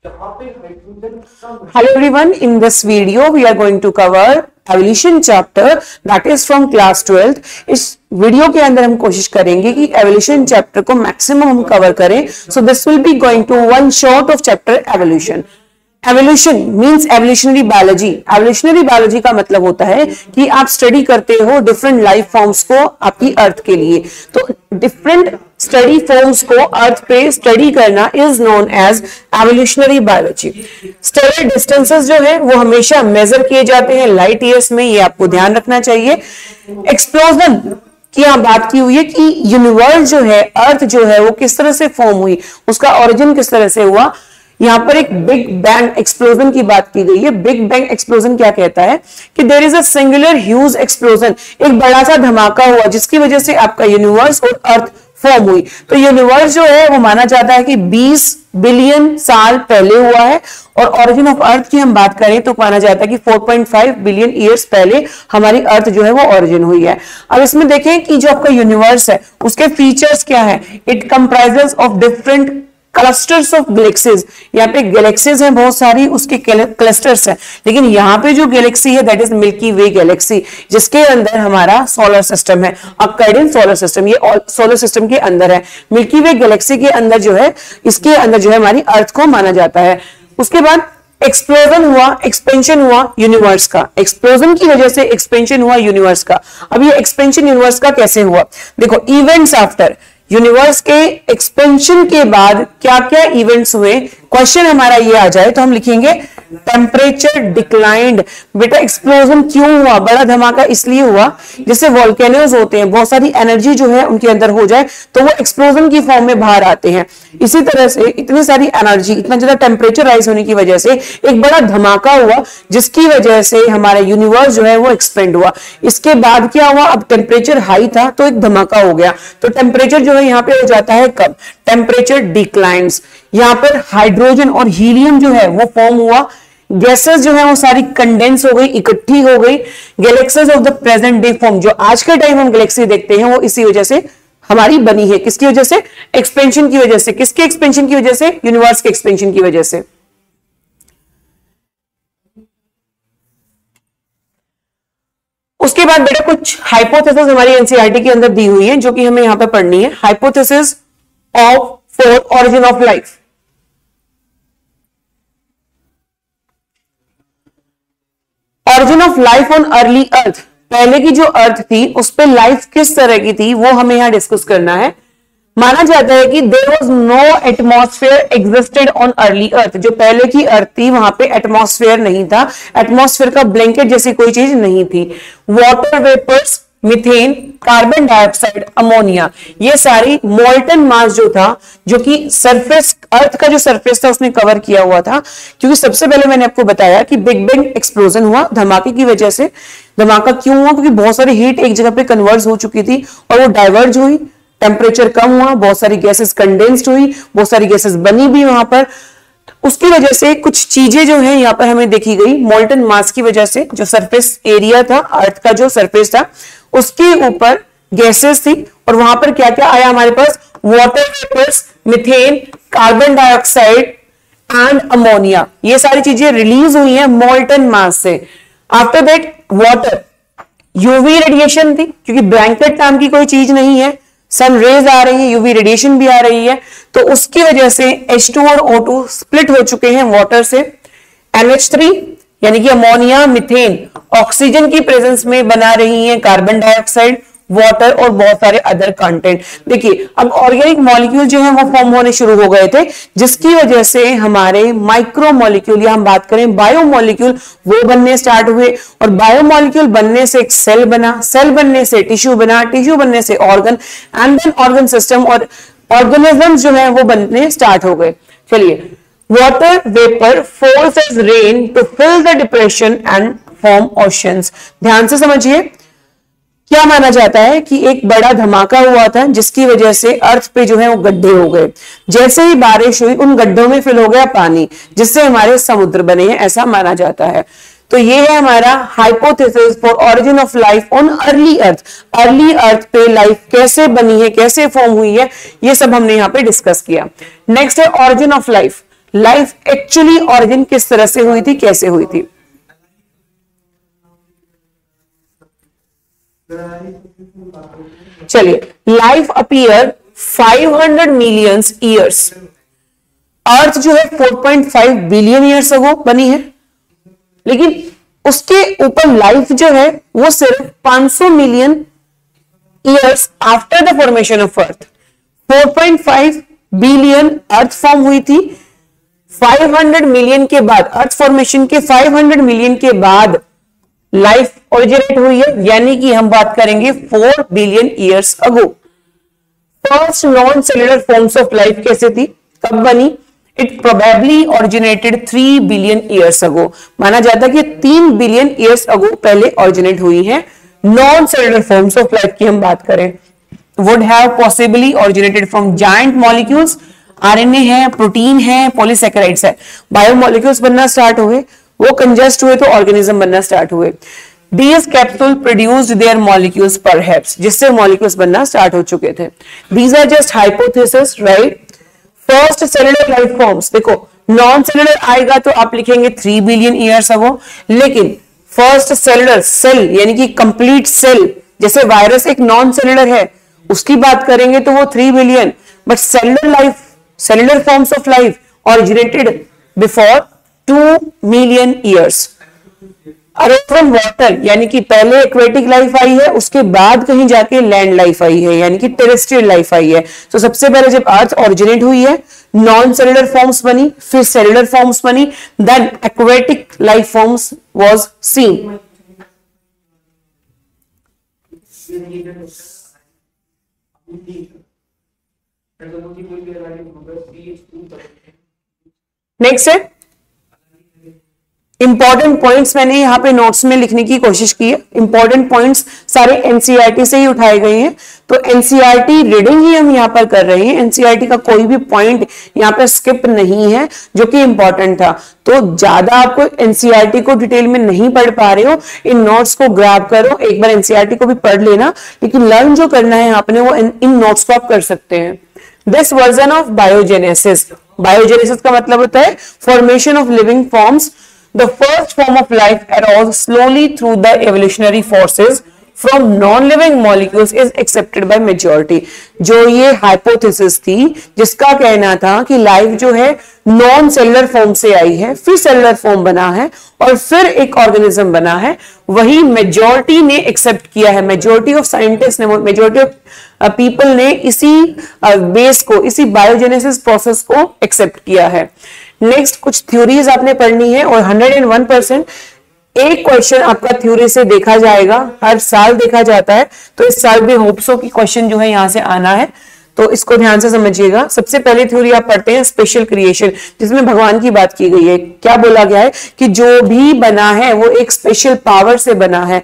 Hello everyone, in this video we are going to cover evolution chapter that is from class 12th. इस video के अंदर हम कोशिश करेंगे कि evolution chapter को maximum हम cover करें. So this will be going to one short of chapter evolution. Evolution means evolutionary biology. Evolutionary biology का मतलब होता है कि आप स्टडी करते हो डिफरेंट लाइफ फॉर्म्स को आपकी अर्थ के लिए. तो डिफरेंट स्टडी फॉर्म्स को अर्थ पे स्टडी करना is known as evolutionary biology. Stellar distances जो है वो हमेशा मेजर किए जाते हैं लाइट ईयर्स में, ये आपको ध्यान रखना चाहिए. एक्सप्लोजन की यहाँ बात की हुई है कि यूनिवर्स जो है, अर्थ जो है वो किस तरह से फॉर्म हुई, उसका ओरिजिन किस तरह से हुआ. यहां पर एक बिग बैंग एक्सप्लोजन की बात की गई है. बिग बैंग एक्सप्लोजन क्या कहता है कि there is a singular huge explosion, एक बड़ा सा धमाका हुआ जिसकी वजह से आपका यूनिवर्स और अर्थ फॉर्म हुई. तो यूनिवर्स जो है वो माना जाता है कि 20 बिलियन साल पहले हुआ है, और ओरिजिन ऑफ अर्थ की हम बात करें तो माना जाता है कि 4.5 बिलियन ईयर्स पहले हमारी अर्थ जो है वो ओरिजिन हुई है. अब इसमें देखें कि जो आपका यूनिवर्स है उसके फीचर्स क्या है. It comprises of different clusters of galaxies. यहाँ पे गैलेक्सीज हैं बहुत सारी, उसके क्लस्टर्स हैं. लेकिन यहाँ पे जो गैलेक्सी है that is milky way Galaxy, जिसके अंदर हमारा सोलर सिस्टम है. अकॉर्डिंग सोलर सिस्टम, ये सोलर सिस्टम के अंदर है. मिल्की वे गैलेक्सी के अंदर जो है, इसके अंदर जो है हमारी अर्थ को माना जाता है. उसके बाद एक्सप्लोजन हुआ, एक्सपेंशन हुआ यूनिवर्स का. एक्सप्लोजन की वजह से एक्सपेंशन हुआ यूनिवर्स का. अब ये एक्सपेंशन यूनिवर्स का कैसे हुआ, देखो. इवेंट्स आफ्टर यूनिवर्स के एक्सपेंशन के बाद क्या क्या इवेंट्स हुए. क्वेश्चन हमारा ये आ जाए तो हम लिखेंगे टेम्परेचर डिक्लाइंड. बेटा एक्सप्लोजन क्यों हुआ, बड़ा धमाका इसलिए हुआ जैसे वोल्केनोज होते हैं, बहुत सारी एनर्जी जो है उनके अंदर हो जाए तो वो एक्सप्लोजन की फॉर्म में बाहर आते हैं. इसी तरह से इतनी सारी एनर्जी, इतना ज्यादा टेम्परेचर राइज होने की वजह से एक बड़ा धमाका हुआ जिसकी वजह से हमारा यूनिवर्स जो है वो एक्सपेंड हुआ. इसके बाद क्या हुआ, अब टेम्परेचर हाई था तो एक धमाका हो गया. तो टेम्परेचर जो है यहाँ पे हो जाता है कब, टेम्परेचर डिक्लाइंस. यहाँ पर हाइड्रोजन और हीलियम जो है वो फॉर्म हुआ. गैसेस जो है वो सारी कंडेंस हो गई, इकट्ठी हो गई. Galaxies of the present day form, जो आज के टाइम हम गैलेक्सी देखते हैं वो इसी वजह से हमारी बनी है. किसकी वजह से, एक्सपेंशन की वजह से. किसके एक्सपेंशन की वजह से, यूनिवर्स के एक्सपेंशन की वजह से. उसके बाद बेटा कुछ हाइपोथेसिस हमारी एनसीईआरटी के अंदर दी हुई है जो कि हमें यहां पे पढ़नी है. Hypothesis of for origin of life. Origin of life on early अर्थ, पहले की जो अर्थ थी उस पे लाइफ किस तरह की थी वो हमें यहां डिस्कस करना है. माना जाता है कि there was no atmosphere existed on early earth. जो पहले की अर्थ थी वहां पे एटमॉस्फेयर नहीं था, एटमॉस्फेयर का ब्लैंकेट जैसी कोई चीज नहीं थी. Water vapours, methane, carbon dioxide, ammonia, ये सारी मोल्टन मास जो था, जो कि सरफेस, अर्थ का जो सरफेस था उसने कवर किया हुआ था. क्योंकि सबसे पहले मैंने आपको बताया कि बिग बैंग एक्सप्लोजन हुआ धमाके की वजह से. धमाका क्यों हुआ, क्योंकि बहुत सारी हीट एक जगह पे कन्वर्ज हो चुकी थी और वो डाइवर्ज हुई. टेम्परेचर कम हुआ, बहुत सारी गैसेस कंडेंस्ड हुई, बहुत सारी गैसेस बनी भी वहां पर. उसकी वजह से कुछ चीजें जो है यहाँ पर हमें देखी गई. मोल्टन मास की वजह से जो सरफेस एरिया था, अर्थ का जो सरफेस था उसके ऊपर गैसेस थी, और वहां पर क्या क्या आया हमारे पास, water vapours, methane, carbon dioxide and ammonia. ये सारी चीजें रिलीज हुई हैं मोल्टन मास से. After that water, UV radiation थी, क्योंकि ब्लैंकेट नाम की कोई चीज नहीं है, सन रेज आ रही है, यूवी रेडिएशन भी आ रही है, तो उसकी वजह से H2 और O2 स्प्लिट हो चुके हैं वाटर से. NH3 यानी कि अमोनिया, मिथेन, ऑक्सीजन की प्रेजेंस में बना रही है कार्बन डाइऑक्साइड, वाटर और बहुत सारे अदर कंटेंट. देखिए अब ऑर्गेनिक मॉलिक्यूल जो है वो फॉर्म होने शुरू हो गए थे, जिसकी वजह से हमारे माइक्रो मॉलिक्यूल या हम बात करें बायो मॉलिक्यूल वो बनने स्टार्ट हुए. और बायो मॉलिक्यूल बनने से एक सेल बना, सेल बनने से टिश्यू बना, टिश्यू बनने से organ, and then organ system और ऑर्गेनिजम्स जो है वो बनने स्टार्ट हो गए. चलिए, water vapour falls as rain to fill the depression and form oceans. ध्यान से समझिए, क्या माना जाता है कि एक बड़ा धमाका हुआ था जिसकी वजह से अर्थ पे जो है वो गड्ढे हो गए. जैसे ही बारिश हुई उन गड्ढों में फिल हो गया पानी, जिससे हमारे समुद्र बने हैं, ऐसा माना जाता है. तो ये है हमारा hypothesis for origin of life on early earth. Early अर्थ पे लाइफ कैसे बनी है, कैसे फॉर्म हुई है, ये सब हमने यहाँ पे डिस्कस किया. नेक्स्ट है origin of life. Life actually origin किस तरह से हुई थी, कैसे हुई थी। चलिए, लाइफ अपीयर 500 मिलियन ईयर्स, अर्थ जो है 4.5 बिलियन ईयर्स अगो बनी है, लेकिन उसके ऊपर लाइफ जो है वो सिर्फ 500 million years after the formation of earth. 4.5 billion earth form हुई थी, 500 मिलियन के बाद, अर्थ फॉर्मेशन के 500 मिलियन के बाद लाइफ ओरिजिनेट हुई है, यानी कि हम बात करेंगे 4 billion years ago. First non cellular forms of life कैसे थी, कब बनी? It probably originated 3 billion years ago. माना जाता है कि 3 बिलियन ईयर्स अगो पहले ओरिजिनेट हुई है। Non cellular forms of life की हम बात करें, would have possibly originated from giant molecules, RNA है, प्रोटीन है, पॉलीसैकेराइड्स है। बायोमॉलिक्यूल्स बनना स्टार्ट हुए, वो कंजस्ट हुए तो ऑर्गेनिज्म बनना स्टार्ट हुए। These capsule produced their molecules perhaps, जिससे मॉलिक्यूल्स बनना स्टार्ट हो चुके थे। These are just hypothesis, right? First cellular life forms, देखो नॉन सेलुलर आएगा तो आप लिखेंगे 3 बिलियन ईयर्स अगो, लेकिन फर्स्ट सेलुलर सेल यानी कि कंप्लीट सेल, जैसे वायरस एक नॉन सेलुलर है, उसकी बात करेंगे तो वो 3 billion, but cellular life, cellular forms of life originated before 2 million years. अरे फ्रॉम वाटर, यानी कि पहले एक्वेटिक लाइफ आई है, उसके बाद कहीं जाके लैंड लाइफ आई है, यानी कि टेरेस्ट्रियल लाइफ आई है। तो सबसे पहले जब अर्थ ओरिजिनेट हुई है, नॉन सेलुलर फॉर्म्स बनी, फिर सेलुलर फॉर्म्स बनी, then aquatic life forms was seen. Next है इंपॉर्टेंट पॉइंट्स, मैंने यहाँ पे नोट्स में लिखने की कोशिश की है। इंपॉर्टेंट पॉइंट्स सारे एनसीईआरटी से ही उठाए गए हैं, तो एनसीईआरटी रीडिंग ही हम यहाँ पर कर रहे हैं। एनसीईआरटी का कोई भी पॉइंट यहाँ पे स्किप नहीं है जो कि इंपॉर्टेंट था। तो ज्यादा आपको एनसीईआरटी को डिटेल में नहीं पढ़ पा रहे हो, इन नोट्स को ग्रैब करो, एक बार एनसीईआरटी को भी पढ़ लेना, लेकिन लर्न जो करना है आपने वो इन नोट्स को आप कर सकते हैं। This version of biogenesis, biogenesis का मतलब होता है formation of living forms. The first form of life arose slowly through the evolutionary forces from non-living molecules is accepted by majority। जो ये हाइपोथेसिस थी जिसका कहना था कि लाइफ जो है नॉन सेलुलर फॉर्म से आई है, फिर सेलुलर फॉर्म बना है और फिर एक ऑर्गेनिज्म बना है, वही मेजॉरिटी ने एक्सेप्ट किया है। मेजॉरिटी ऑफ साइंटिस्ट ने, मेजॉरिटी ऑफ पीपल ने इसी बेस को, इसी बायोजेनेसिस प्रोसेस को एक्सेप्ट किया है। नेक्स्ट कुछ थ्योरीज आपने पढ़नी है और 101% एक क्वेश्चन आपका थ्योरी से देखा जाएगा, हर साल देखा जाता है, तो इस साल भी होप्सो की क्वेश्चन जो है यहां से आना है, तो इसको ध्यान से समझिएगा। सबसे पहले थ्योरी आप पढ़ते हैं स्पेशल क्रिएशन, जिसमें भगवान की बात की गई है। क्या बोला गया है कि जो भी बना है वो एक स्पेशल पावर से बना है,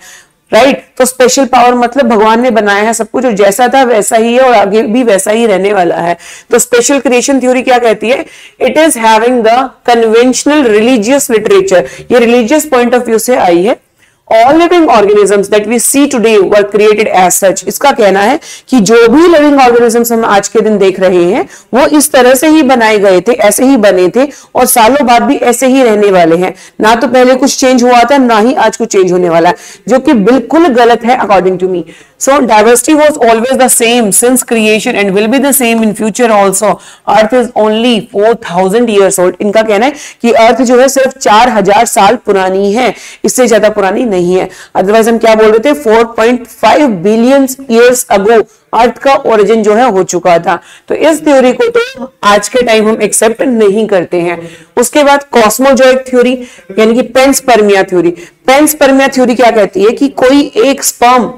राइट? तो स्पेशल पावर मतलब भगवान ने बनाया है सब कुछ, और जैसा था वैसा ही है और आगे भी वैसा ही रहने वाला है। तो स्पेशल क्रिएशन थ्योरी क्या कहती है? It is having the conventional religious literature, ये रिलीजियस पॉइंट ऑफ व्यू से आई है। All living organisms that we see today were created as such। इसका कहना है कि जो भी लिविंग ऑर्गेनिजम्स हम आज के दिन देख रहे हैं वो इस तरह से ही बनाए गए थे, ऐसे ही बने थे और सालों बाद भी ऐसे ही रहने वाले हैं। ना तो पहले कुछ चेंज हुआ था, ना ही आज कुछ चेंज होने वाला है, जो कि बिल्कुल गलत है according to me. So diversity was always the same since creation and will be the same in future also। Earth is only 4000 years old। इनका कहना है कि अर्थ जो है सिर्फ 4000 साल पुरानी है, इससे ज्यादा पुरानी नहीं है। अदरवाइज हम क्या बोल रहे थे? 4.5 बिलियन ईयर्स अगो अर्थ का ओरिजिन जो है हो चुका था। तो इस थ्योरी को तो आज के टाइम हम एक्सेप्ट नहीं करते हैं। उसके बाद कॉस्मोजोइक थ्योरी यानी कि पेंसपर्मिया थ्योरी। पेंसपर्मिया थ्योरी क्या कहती है कि कोई एक स्पर्म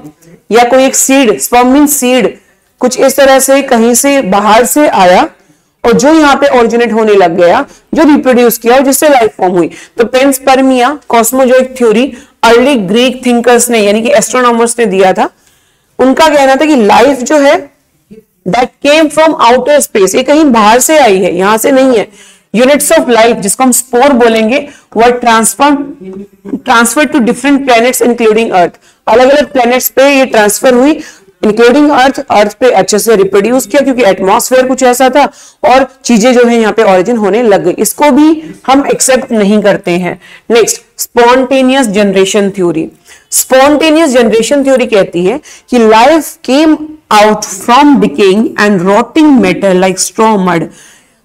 या कोई एक सीड, स्पर्म मीन सीड, कुछ इस तरह से कहीं से बाहर से आया और जो यहाँ पे ओरिजिनेट होने लग गया, जो रिप्रोड्यूस किया और जिससे लाइफ फॉर्म हुई। तो panspermia cosmozoic theory early Greek thinkers ने यानी कि एस्ट्रोनॉमर्स ने दिया था। उनका कहना था कि लाइफ जो है that came from outer space, ये कहीं बाहर से आई है, यहां से नहीं है। यूनिट्स ऑफ लाइफ जिसको हम स्पोर बोलेंगे वो transfer to different planets including Earth. अलग अलग प्लैनेट्स पे ये ट्रांसफर हुई इंक्लूडिंग अर्थ, अर्थ पे अच्छे से रिप्रोड्यूस किया क्योंकि एटमॉस्फेयर कुछ ऐसा था और चीजें जो है यहाँ पे ओरिजिन होने लग गई। इसको भी हम एक्सेप्ट नहीं करते हैं। Next, spontaneous generation theory. Spontaneous generation theory कहती है कि life came out from decaying and rotting matter like straw mud.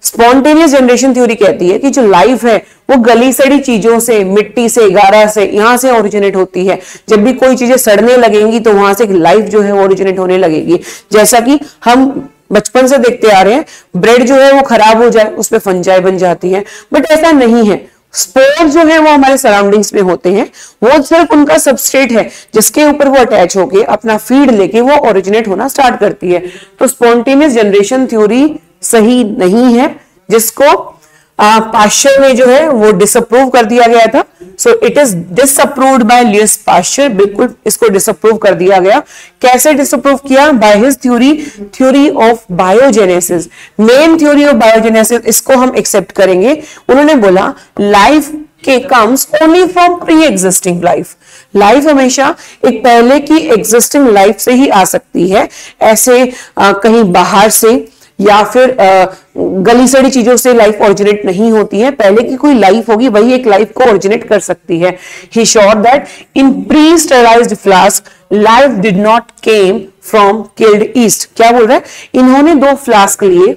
Spontaneous generation theory कहती है कि जो लाइफ है वो गली सड़ी चीजों से, मिट्टी से, गारा से, यहां से ओरिजिनेट होती है। जब भी कोई चीजें सड़ने लगेंगी तो वहां से एक लाइफ जो है वो ओरिजिनेट होने लगेगी। जैसा कि हम बचपन से देखते आ रहे हैं, ब्रेड जो है वो खराब हो जाए उस पर फंजाई बन जाती है, बट ऐसा नहीं है। स्पोर जो है वो हमारे सराउंडिंग्स में होते हैं, वो सिर्फ उनका सबस्ट्रेट है जिसके ऊपर वो अटैच होके अपना फीड लेके वो ओरिजिनेट होना स्टार्ट करती है। तो स्पॉन्टेनियस जनरेशन थ्योरी सही नहीं है, जिसको पाश्चर में जो है वो डिसअप्रूव कर दिया गया था। So it is disapproved by Louis Pasteur. बिल्कुल इसको डिसअप्रूव कर दिया गया। कैसे डिसअप्रूव किया? By his theory of biogenesis. Main theory of biogenesis, इसको हम एक्सेप्ट करेंगे। उन्होंने बोला लाइफ के comes only from pre existing life. Life हमेशा एक पहले की एग्जिस्टिंग लाइफ से ही आ सकती है, ऐसे कहीं बाहर से या फिर गली सड़ी चीजों से लाइफ ओरिजिनेट नहीं होती है। पहले की कोई लाइफ होगी वही एक लाइफ को ओरिजिनेट कर सकती है। He showed that in pre sterilised flask life did not came from killed east. क्या बोल रहा है? इन्होंने 2 फ्लास्क लिए,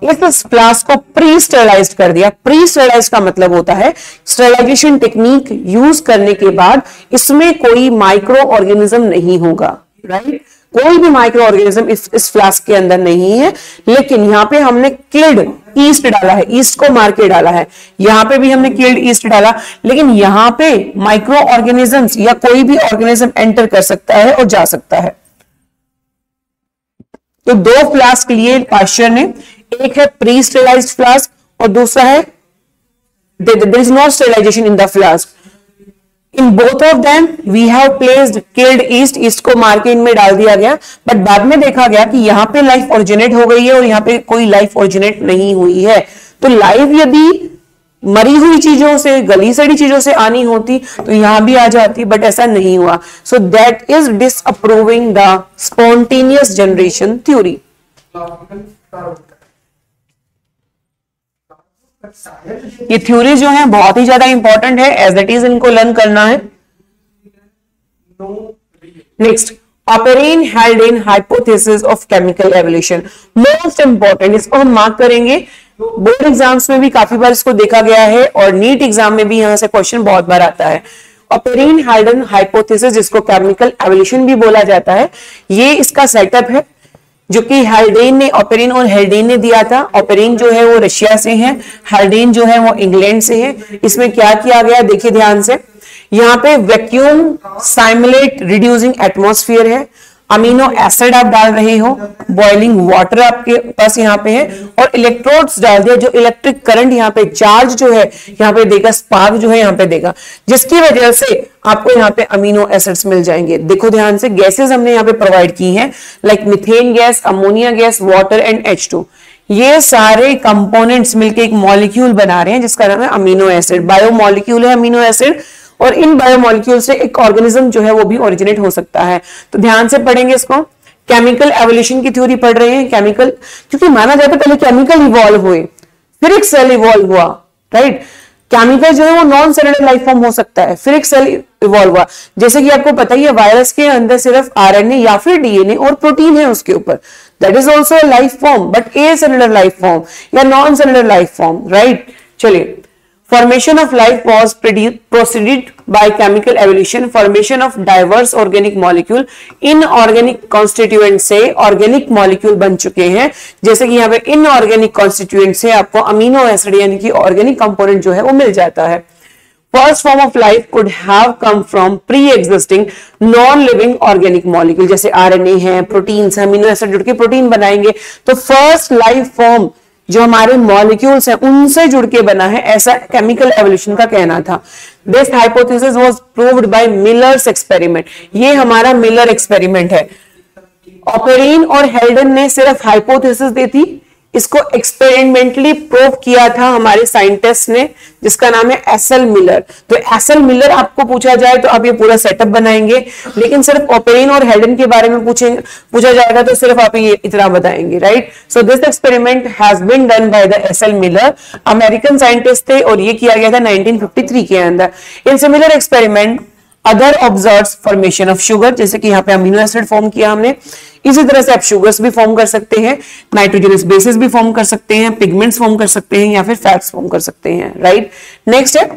इस फ्लास्क को प्री स्टेरलाइज कर दिया। प्री स्टेरलाइज का मतलब होता है स्टेरलाइजेशन टेक्निक यूज करने के बाद इसमें कोई माइक्रो ऑर्गेनिज्म नहीं होगा, राइट? कोई भी माइक्रो ऑर्गेनिज्म इस फ्लास्क के अंदर नहीं है। लेकिन यहाँ पे हमने किल्ड ईस्ट डाला है, ईस्ट को मार के डाला है। यहाँ पे भी हमने किल्ड ईस्ट डाला, लेकिन यहाँ पे माइक्रो ऑर्गेनिजम्स या कोई भी ऑर्गेनिज्म एंटर कर सकता है और जा सकता है। तो 2 फ्लास्क लिए पाश्चर ने, एक है प्री स्टेरलाइज्ड फ्लास्क और दूसरा है there is no sterilisation in the flask. In both of them we have placed killed yeast. Yeast को मार के इनमें डाल दिया गया, बट बाद में देखा गया कि यहाँ पे लाइफ ओरिजिनेट हो गई है और यहाँ पे कोई लाइफ ओरिजिनेट नहीं हुई है। तो लाइफ यदि मरी हुई चीजों से, गली सड़ी चीजों से आनी होती तो यहां भी आ जाती, बट ऐसा नहीं हुआ। So that is disapproving the spontaneous generation theory. ये थ्योरी जो है बहुत ही ज्यादा इंपॉर्टेंट है, एज इट इज इनको लर्न करना है। Next, Oparin Haldane hypothesis of chemical evolution, most important. इसको हम मार्क करेंगे। बोर्ड एग्जाम्स में भी काफी बार इसको देखा गया है और नीट एग्जाम में भी यहां से क्वेश्चन बहुत बार आता है। ऑपेरिन हेल्डेन हाइपोथेसिस, जिसको केमिकल एवोल्यूशन भी बोला जाता है, ये इसका सेटअप है जो कि हेल्डेन ने, ऑपेरिन और हेल्डेन ने दिया था। ऑपेरिन जो है वो रशिया से है, हेल्डेन जो है वो इंग्लैंड से है। इसमें क्या किया गया देखिए ध्यान से, यहाँ पे वैक्यूम साइमुलेट रिड्यूसिंग एटमॉस्फेयर है, अमीनो एसिड आप डाल रहे हो, बॉइलिंग वाटर आपके पास यहाँ पे है और इलेक्ट्रोड्स डाल दिया जो इलेक्ट्रिक करंट यहाँ पे, चार्ज जो है यहाँ पे देगा, स्पार्क जो है यहाँ पे देगा, जिसकी वजह से आपको यहाँ पे अमीनो एसिड्स मिल जाएंगे। देखो ध्यान से, गैसेस हमने यहाँ पे प्रोवाइड की हैं like methane gas, ammonia gas, water and H2। ये सारे कंपोनेंट्स मिलके एक मॉलिक्यूल बना रहे हैं जिसका नाम है अमीनो एसिड। बायोमॉलिक्यूल है अमीनो एसिड, और इन बायोमॉलिक्यूल से एक ऑर्गेनिज्म जो है वो भी ओरिजिनेट हो सकता है। तो ध्यान से पढ़ेंगे इसको। केमिकल एवोल्यूशन की थ्योरी पढ़ रहे हैं। केमिकल, क्योंकि माना जाता है पहले केमिकल इवॉल्व हुए फिर एक सेल इवॉल्व हुआ, राइट? केमिकल जो है वो नॉन सेलुलर लाइफ फॉर्म हो सकता है, फिर एक सेल इवॉल्व हुआ। जैसे कि आपको पता ही है वायरस के अंदर सिर्फ RNA या फिर DNA और प्रोटीन है उसके ऊपर, that is also a life form, but acellular life form या non cellular life form, right? चलिए, formation of life was proceeded by chemical evolution, formation of diverse organic molecule, inorganic constituent से organic molecule बन चुके हैं। जैसे कि यहाँ पे inorganic constituent से आपको अमीनो एसिड यानी कि organic component जो है वो मिल जाता है। First form of life could have come from pre-existing non-living organic molecule, जैसे RNA है, प्रोटीन्स है, अमीनो एसिड जुड़ के प्रोटीन बनाएंगे। तो फर्स्ट लाइफ फॉर्म जो हमारे मॉलिक्यूल्स हैं उनसे जुड़ के बना है, ऐसा केमिकल एवोल्यूशन का कहना था। This hypothesis was proved bye millers experiment. ये हमारा मिलर एक्सपेरिमेंट है। ऑपेरिन और हेल्डन ने सिर्फ हाइपोथेसिस दी थी, इसको एक्सपेरिमेंटली प्रूव किया था हमारे साइंटिस्ट ने, जिसका नाम है एसल मिलर। तो एसल मिलर आपको पूछा जाए तो आप ये पूरा सेटअप बनाएंगे, लेकिन सिर्फ ओपेरिन और हेल्डन के बारे में पूछा जाएगा तो सिर्फ आप ये इतना बताएंगे, right. So this experiment has been done by the S L Miller, American scientist थे, और ये किया गया था 1953 के अंदर। In similar experiment other observes formation of sugar, जैसे कि यहाँ पे अमीनो एसिड फॉर्म किया हमने, इसी तरह से आप शुगर्स भी फॉर्म कर सकते हैं, नाइट्रोजनस बेसिस भी फॉर्म कर सकते हैं, पिगमेंट्स फॉर्म कर सकते हैं, या फिर फैट्स फॉर्म कर सकते हैं, राइट। नेक्स्ट है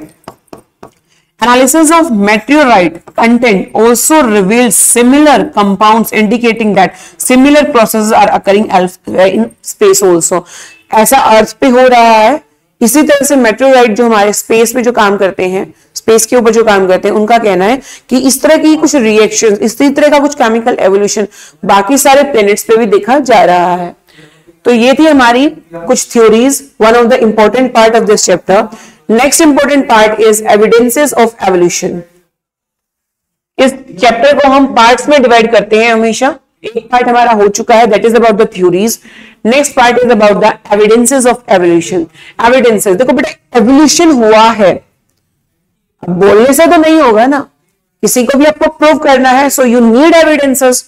analysis of meteorite content also reveals similar compounds indicating that similar processes are occurring in space also। ऐसा अर्थ पे हो रहा है, इसी तरह से मेटेओराइट जो हमारे स्पेस में जो काम करते हैं, स्पेस के ऊपर जो काम करते हैं, उनका कहना है कि इस तरह की कुछ रिएक्शन, इसी तरह का कुछ केमिकल एवोल्यूशन बाकी सारे प्लैनेट्स पे भी देखा जा रहा है। तो ये थी हमारी कुछ theories, one of the important part of this chapter. Next important part is evidences of evolution. इस चैप्टर को हम पार्ट्स में डिवाइड करते हैं हमेशा। एक पार्ट हमारा हो चुका है, that is about the theories. Next part is about the evidences of evolution. Evidences, देखो बेटा, एवोल्यूशन हुआ है, बोलने से तो नहीं होगा ना, किसी को भी आपको प्रूव करना है, सो यू नीड एविडेंसेस।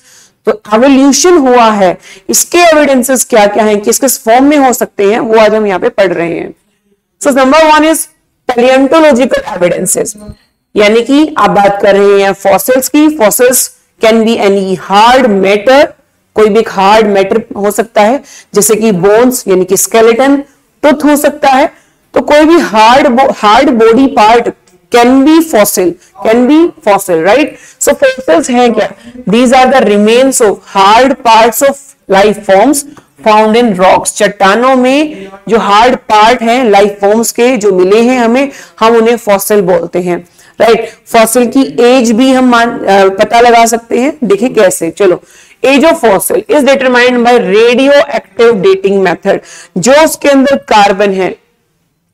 तो एवोल्यूशन हुआ है, इसके एविडेंसेस क्या क्या हैं, किस किस फॉर्म में हो सकते हैं, वो आज हम यहाँ पे पढ़ रहे हैं। So number 1 is palaeontological evidences, यानी कि आप बात कर रहे हैं फॉसिल्स की। Fossils can be any hard matter, कोई भी हार्ड मैटर हो सकता है, जैसे कि बोन्स यानी कि स्केलेटन, टूथ हो सकता है। तो कोई भी hard body part can be fossil, right. So fossils हैं क्या? These are the remains of hard parts of life forms found in rocks. चट्टानों में जो हार्ड पार्ट हैं लाइफ फॉर्म्स के जो मिले हैं हमें, हम उन्हें फॉसिल बोलते हैं, राइट। फॉसिल की एज भी हम पता लगा सकते हैं, देखिए कैसे, चलो। Age of fossil is determined by radio active dating method. जो उसके अंदर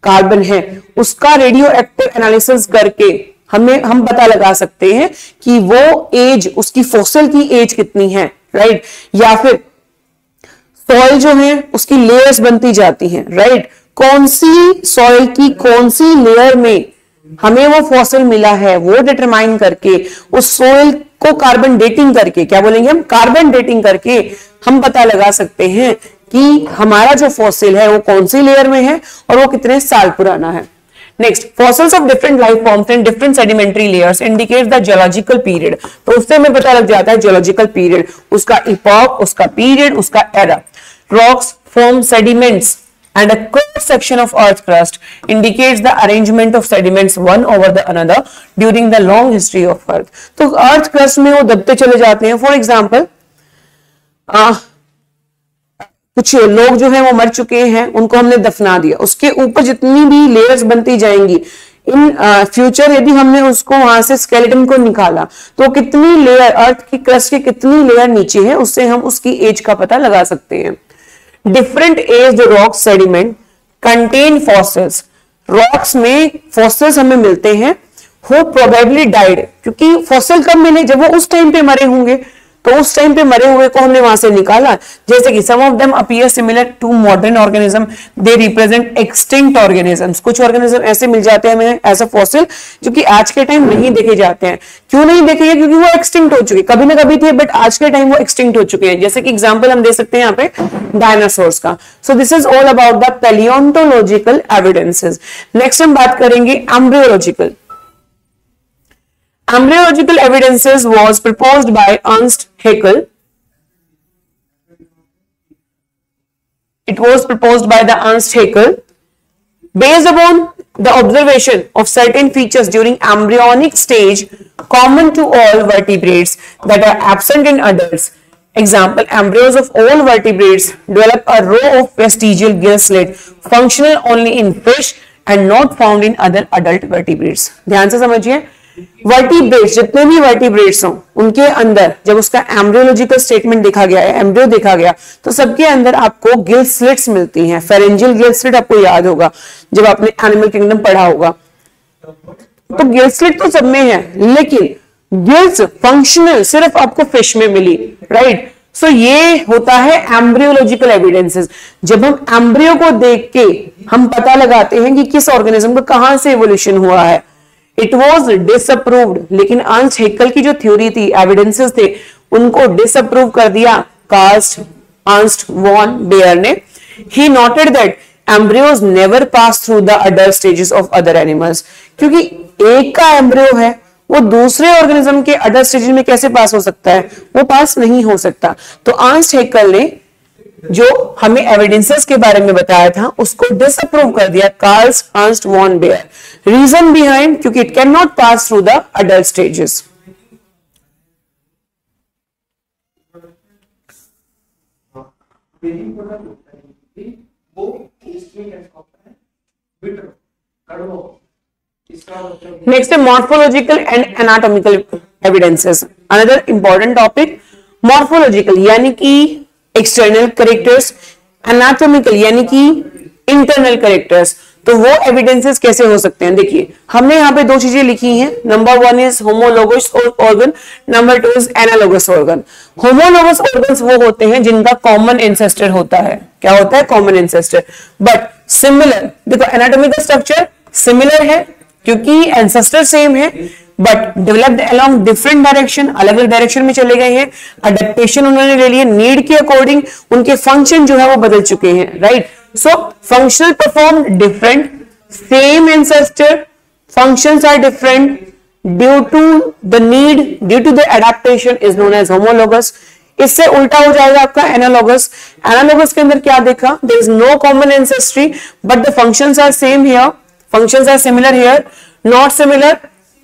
कार्बन है उसका रेडियो एक्टिव एनालिसिस करके हम पता लगा सकते हैं कि वो एज, उसकी फॉसिल की एज कितनी है, राइट। या फिर सॉइल जो है उसकी लेयर्स बनती जाती हैं, राइट। कौन सी सॉइल की कौन सी लेयर में हमें वो फॉसिल मिला है, वो डिटरमाइन करके उस सॉइल को कार्बन डेटिंग करके, क्या बोलेंगे हम, कार्बन डेटिंग करके हम पता लगा सकते हैं कि हमारा जो फॉसिल है वो कौन सी लेयर में है और वो कितने साल पुराना है। Next, fossils of different life forms and different sedimentary layers indicate the geological period. तो उससे हमें पता लग जाता है जियोलॉजिकल पीरियड, उसका इपॉक, उसका पीरियड, उसका era. Rocks form sediments and a cross section of earth crust indicates the arrangement of sediments one over the another during the long history of earth। तो earth crust में वो दबते चले जाते हैं। For example कुछ लोग जो हैं वो मर चुके हैं, उनको हमने दफना दिया, उसके ऊपर जितनी भी लेयर्स बनती जाएंगी, इन फ्यूचर यदि हमने उसको वहां से स्केलेटन को निकाला तो कितनी लेयर, अर्थ की क्रस्ट की कितनी लेयर नीचे है, उससे हम उसकी एज का पता लगा सकते हैं। Different age rock sediment contain fossils. Rocks में फॉसिल्स हमें मिलते हैं हु प्रोबेबली डाइड, क्योंकि फॉसिल कब मिले, जब वो उस टाइम पे मरे होंगे, तो उस टाइम पे मरे हुए को हमने वहां से निकाला। जैसे कि some of them appear similar to modern organism, they represent extinct organisms. कुछ ऑर्गेनिज्म ऐसे मिल जाते हैं हमें एज अ फॉसिल जो कि आज के टाइम नहीं देखे जाते हैं। क्यों नहीं देखे गए? क्योंकि वो एक्सटिंक्ट हो चुके, कभी ना कभी थे बट आज के टाइम वो एक्सटिंक्ट हो चुके हैं। जैसे कि एग्जाम्पल हम दे सकते हैं यहाँ पे डायनासोर्स का। So this is all about the palaeontological evidences. Next हम बात करेंगे embryological. Embryological evidences was proposed by Ernst Haeckel. It was proposed by the Ernst Haeckel based upon the observation of certain features during embryonic stage common to all vertebrates that are absent in adults. Example, embryos of all vertebrates develop a row of vestigial gill slit functional only in fish and not found in other adult vertebrates. ध्यान से समझिए, vertebrates, जितने भी vertebrates हों उनके अंदर जब उसका एम्ब्रियोलॉजिकल स्टेटमेंट देखा गया है, एम्ब्रियो देखा गया, तो सबके अंदर आपको गिल स्लिट्स मिलती हैं। फेरेंजियल गिल स्लिट आपको याद होगा जब आपने एनिमल किंगडम पढ़ा होगा। तो गिल स्लिट तो सब में है, लेकिन गिल्स फंक्शनल सिर्फ आपको फिश में मिली, राइट। सो ये होता है एम्ब्रियोलॉजिकल एविडेंसेस। जब हम एम्ब्रियो को देख के हम पता लगाते हैं कि किस ऑर्गेनिज्म का कहां से एवोल्यूशन हुआ है। इट वॉज डिसअप्रूव्ड, लेकिन अर्नस्ट हैकेल की जो थ्योरी थी, एविडेंसेस थे, उनको डिसअप्रूव कर दिया अर्नस्ट वॉन बेयर ने। He noted that embryos never pass through the adult stages of other animals, क्योंकि एक का एम्ब्रियो है वो दूसरे ऑर्गेनिज्म के अडल्ट स्टेज में कैसे पास हो सकता है, वो पास नहीं हो सकता। तो अर्नस्ट हैकेल ने जो हमें एविडेंसेस के बारे में बताया था उसको डिसअप्रूव कर दिया Ernst von Baer. Reason behind, क्योंकि it can not pass through the adult stages. Next है morphological and anatomical evidences. Another important topic, morphological यानी कि एक्सटर्नल कैरेक्टर्स, एनाटॉमिकल यानी कि इंटरनल कैरेक्टर्स। तो वो एविडेंसेस कैसे हो सकते हैं, देखिए हमने यहाँ पे दो चीजें लिखी हैं। Number 1 is homologous organ, number 2 is analogous organ. Homologous organs वो होते हैं जिनका कॉमन एंसेस्टर होता है। क्या होता है, कॉमन एंसेस्टर। बट सिमिलर, देखो एनाटॉमिकल स्ट्रक्चर सिमिलर है क्योंकि एंसेस्टर सेम है, but developed along different direction, अलग अलग डायरेक्शन में चले गए हैं। अडेप्टेशन उन्होंने ले लिए, नीड के अकॉर्डिंग उनके फंक्शन जो है वो बदल चुके हैं, right. So functional perform different, same ancestor, functions are different due to the need, due to the adaptation is known as homologous. इससे उल्टा हो जाएगा आपका एनालोगस। एनालोगस के अंदर क्या देखा, there is no common ancestry but the functions are same here, functions are similar here, not similar.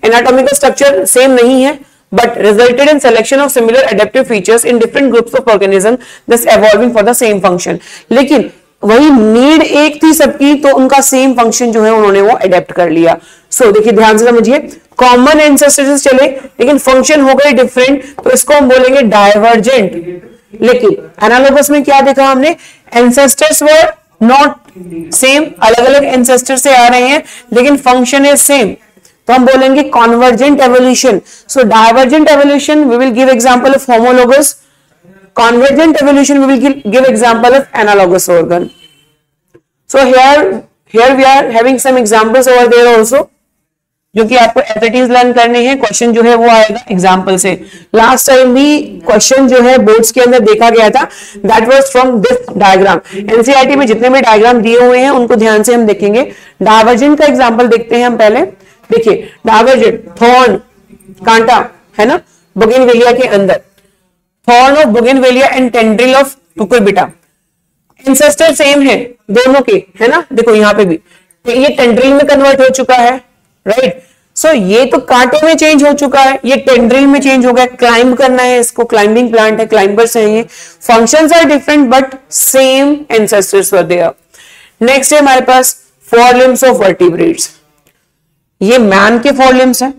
Anatomical structure same नहीं है but resulted in selection of similar adaptive features in different groups of organisms, thus evolving for the same function। लेकिन वही need एक थी सबकी, तो उनका same function जो है उन्होंने वो अडेप्ट कर लिया। सो देखिए ध्यान से समझिए, कॉमन एंसेस्टर चले लेकिन फंक्शन हो गए डिफरेंट, तो इसको हम बोलेंगे डाइवर्जेंट। लेकिन एनालोगस में क्या देखा हमने, एंसेस्टर्स वर नॉट सेम, अलग अलग एंसेस्टर से आ रहे हैं लेकिन फंक्शन इज सेम, तो हम बोलेंगे convergent evolution. So divergent evolution we will give example of homologous, convergent evolution we will give example of analogous organ। so here we are having some examples over there also, जो कि आपको aptitude learn करने हैं। Question जो है वो आएगा example से। लास्ट टाइम भी क्वेश्चन जो है बोर्ड्स के अंदर देखा गया था, that was from this diagram. NCERT में जितने भी डायग्राम दिए हुए हैं उनको ध्यान से हम देखेंगे। डाइवर्जेंट का एग्जांपल देखते हैं हम पहले। देखिए डाइवर्जेंट, थॉर्न, कांटा है ना बोगेनविलिया के अंदर, thorn of bougainvillea and tendril of Cucurbita, ancestor same है दोनों के, है ना। देखो यहाँ पे भी तो ये टेंड्रिल में कन्वर्ट हो चुका है, राइट। सो ये तो कांटे में चेंज हो चुका है, ये टेंड्रिल में चेंज हो गया। क्लाइंब करना है इसको, क्लाइंबिंग प्लांट है, क्लाइंबर्स हैं ये। Functions are different but same ancestors were there. Next है हमारे पास फोर लिम्स ऑफ वर्टिब्रेट्स। ये मैन के फोर लिम्स है,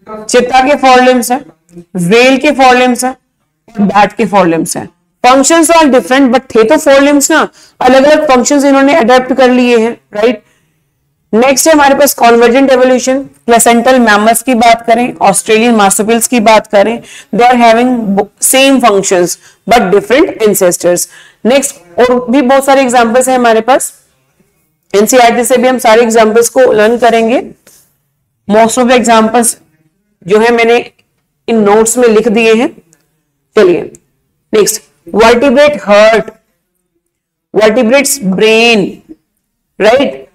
चित्ता के फोर लिम्स है, व्हेल के फोर लिम्स है, बैट के फोर लिम्स है। फंक्शंस आर डिफरेंट बट थे तो फोर लिम्स ना, अलग अलग फंक्शंस इन्होंने अडेप्ट कर लिए हैं, राइट। नेक्स्ट है हमारे पास कॉन्वर्जेंट एवोल्यूशन। प्लेसेंटल मैमल्स की बात करें, ऑस्ट्रेलियन मार्सुपिल्स की बात करें, they are having same functions but different ancestors. Next और भी बहुत सारे एग्जांपल्स हैं हमारे पास, एनसीईआरटी से भी हम सारे एग्जांपल्स को लर्न करेंगे। मोस्ट ऑफ द एग्जांपल्स जो है मैंने इन नोट्स में लिख दिए हैं। चलिए next, vertebrate heart, vertebrates brain, right.